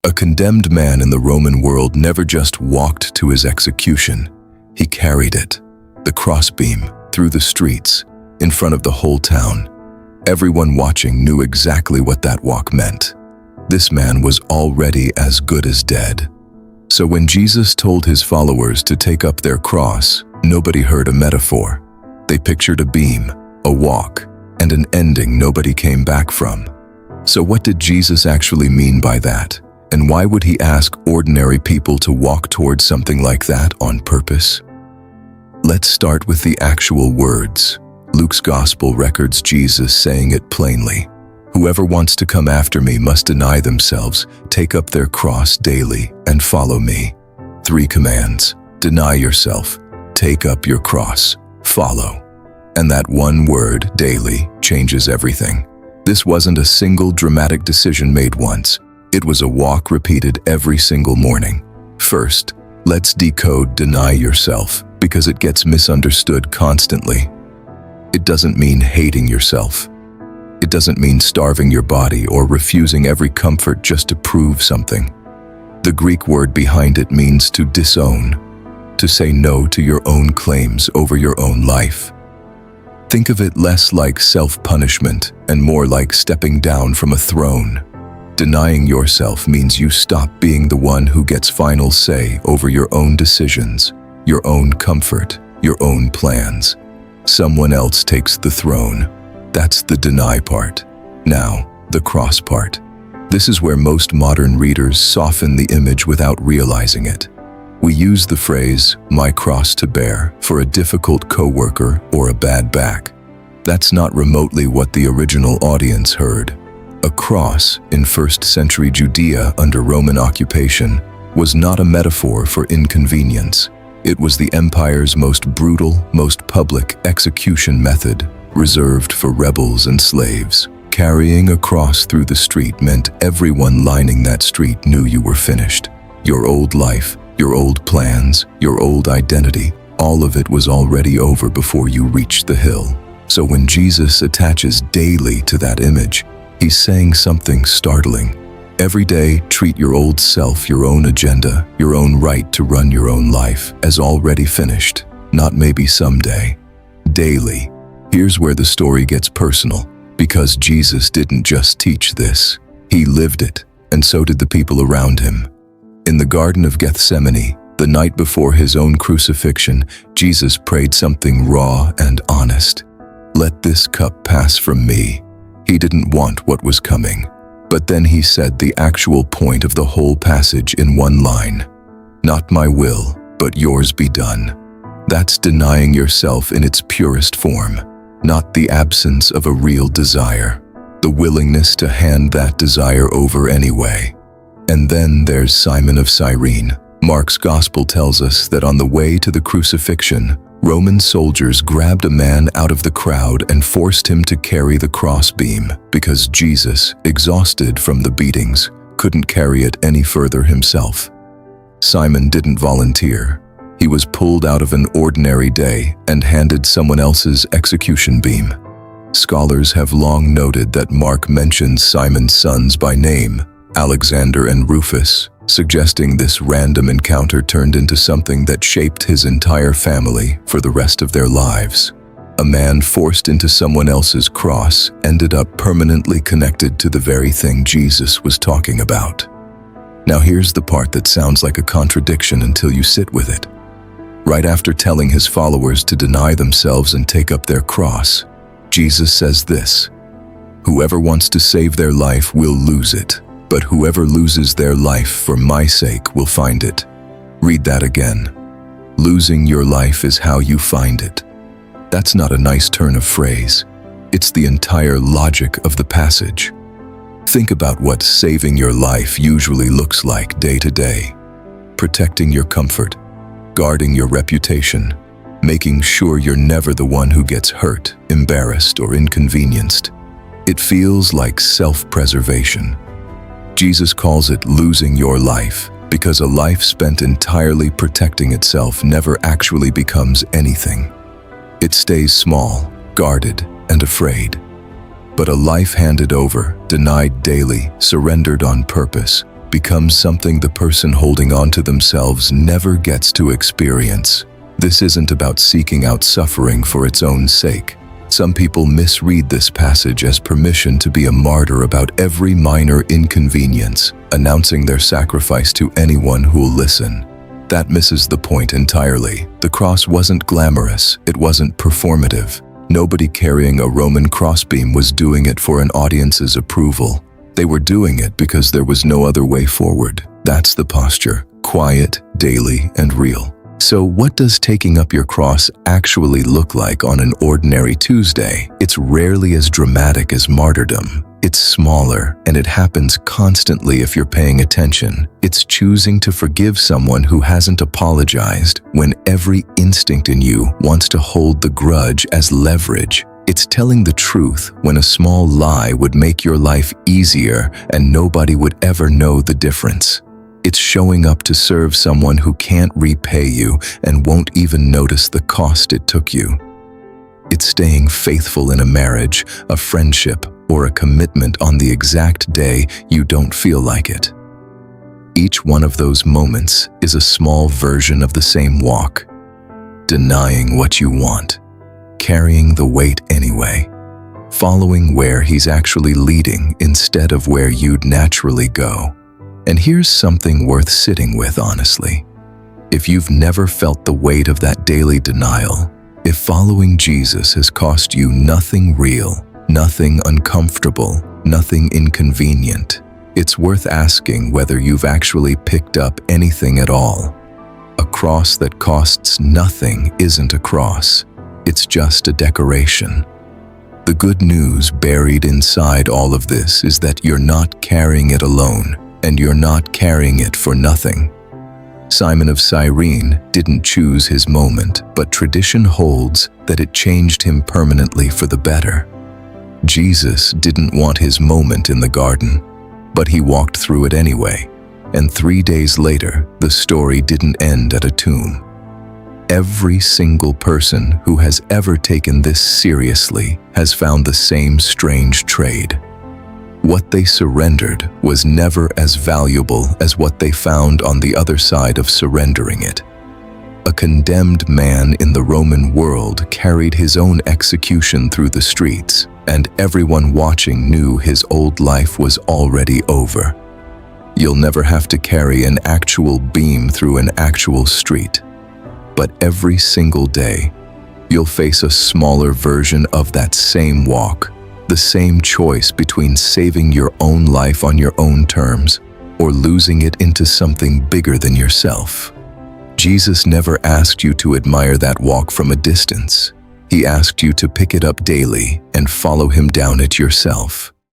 A condemned man in the Roman world never just walked to his execution, he carried it, the crossbeam, through the streets, in front of the whole town. Everyone watching knew exactly what that walk meant. This man was already as good as dead. So when Jesus told his followers to take up their cross, nobody heard a metaphor. They pictured a beam, a walk, and an ending nobody came back from. So what did Jesus actually mean by that? And why would he ask ordinary people to walk towards something like that on purpose? Let's start with the actual words. Luke's gospel records Jesus saying it plainly. Whoever wants to come after me must deny themselves, take up their cross daily, and follow me. 3 commands. Deny yourself, take up your cross, follow. And that one word, daily, changes everything. This wasn't a single dramatic decision made once. It was a walk repeated every single morning. First, let's decode deny yourself, because it gets misunderstood constantly. It doesn't mean hating yourself. It doesn't mean starving your body or refusing every comfort just to prove something. The Greek word behind it means to disown, to say no to your own claims over your own life. Think of it less like self-punishment and more like stepping down from a throne. Denying yourself means you stop being the one who gets final say over your own decisions, your own comfort, your own plans. Someone else takes the throne. That's the deny part. Now, the cross part. This is where most modern readers soften the image without realizing it. We use the phrase, "my cross to bear," for a difficult coworker or a bad back. That's not remotely what the original audience heard. A cross in 1st century Judea under Roman occupation was not a metaphor for inconvenience. It was the empire's most brutal, most public execution method, reserved for rebels and slaves. Carrying a cross through the street meant everyone lining that street knew you were finished. Your old life, your old plans, your old identity, all of it was already over before you reached the hill. So when Jesus attaches daily to that image, he's saying something startling. Every day, treat your old self, your own agenda, your own right to run your own life as already finished, not maybe someday. Daily. Here's where the story gets personal, because Jesus didn't just teach this. He lived it, and so did the people around him. In the Garden of Gethsemane, the night before his own crucifixion, Jesus prayed something raw and honest. Let this cup pass from me. He didn't want what was coming. But then he said the actual point of the whole passage in one line. Not my will, but yours be done. That's denying yourself in its purest form, not the absence of a real desire, the willingness to hand that desire over anyway. And then there's Simon of Cyrene. Mark's gospel tells us that on the way to the crucifixion, Roman soldiers grabbed a man out of the crowd and forced him to carry the crossbeam because Jesus, exhausted from the beatings, couldn't carry it any further himself. Simon didn't volunteer. He was pulled out of an ordinary day and handed someone else's execution beam. Scholars have long noted that Mark mentions Simon's sons by name, Alexander and Rufus, suggesting this random encounter turned into something that shaped his entire family for the rest of their lives. A man forced into someone else's cross ended up permanently connected to the very thing Jesus was talking about. Now here's the part that sounds like a contradiction until you sit with it. Right after telling his followers to deny themselves and take up their cross, Jesus says this, "Whoever wants to save their life will lose it. But whoever loses their life for my sake will find it." Read that again. Losing your life is how you find it. That's not a nice turn of phrase. It's the entire logic of the passage. Think about what saving your life usually looks like day to day. Protecting your comfort, guarding your reputation, making sure you're never the one who gets hurt, embarrassed, or inconvenienced. It feels like self-preservation. Jesus calls it losing your life because a life spent entirely protecting itself never actually becomes anything. It stays small, guarded, and afraid. But a life handed over, denied daily, surrendered on purpose, becomes something the person holding on to themselves never gets to experience. This isn't about seeking out suffering for its own sake. Some people misread this passage as permission to be a martyr about every minor inconvenience, announcing their sacrifice to anyone who will listen. That misses the point entirely. The cross wasn't glamorous, it wasn't performative. Nobody carrying a Roman crossbeam was doing it for an audience's approval. They were doing it because there was no other way forward. That's the posture, quiet, daily, and real. So what does taking up your cross actually look like on an ordinary Tuesday? It's rarely as dramatic as martyrdom. It's smaller, and it happens constantly if you're paying attention. It's choosing to forgive someone who hasn't apologized when every instinct in you wants to hold the grudge as leverage. It's telling the truth when a small lie would make your life easier and nobody would ever know the difference. It's showing up to serve someone who can't repay you and won't even notice the cost it took you. It's staying faithful in a marriage, a friendship, or a commitment on the exact day you don't feel like it. Each one of those moments is a small version of the same walk. Denying what you want, carrying the weight anyway, following where he's actually leading instead of where you'd naturally go. And here's something worth sitting with, honestly. If you've never felt the weight of that daily denial, if following Jesus has cost you nothing real, nothing uncomfortable, nothing inconvenient, it's worth asking whether you've actually picked up anything at all. A cross that costs nothing isn't a cross. It's just a decoration. The good news buried inside all of this is that you're not carrying it alone, and you're not carrying it for nothing. Simon of Cyrene didn't choose his moment, but tradition holds that it changed him permanently for the better. Jesus didn't want his moment in the garden, but he walked through it anyway, and 3 days later, the story didn't end at a tomb. Every single person who has ever taken this seriously has found the same strange trade. What they surrendered was never as valuable as what they found on the other side of surrendering it. A condemned man in the Roman world carried his own execution through the streets, and everyone watching knew his old life was already over. You'll never have to carry an actual beam through an actual street, but every single day, you'll face a smaller version of that same walk. The same choice between saving your own life on your own terms or losing it into something bigger than yourself. Jesus never asked you to admire that walk from a distance. He asked you to pick it up daily and follow him down it yourself.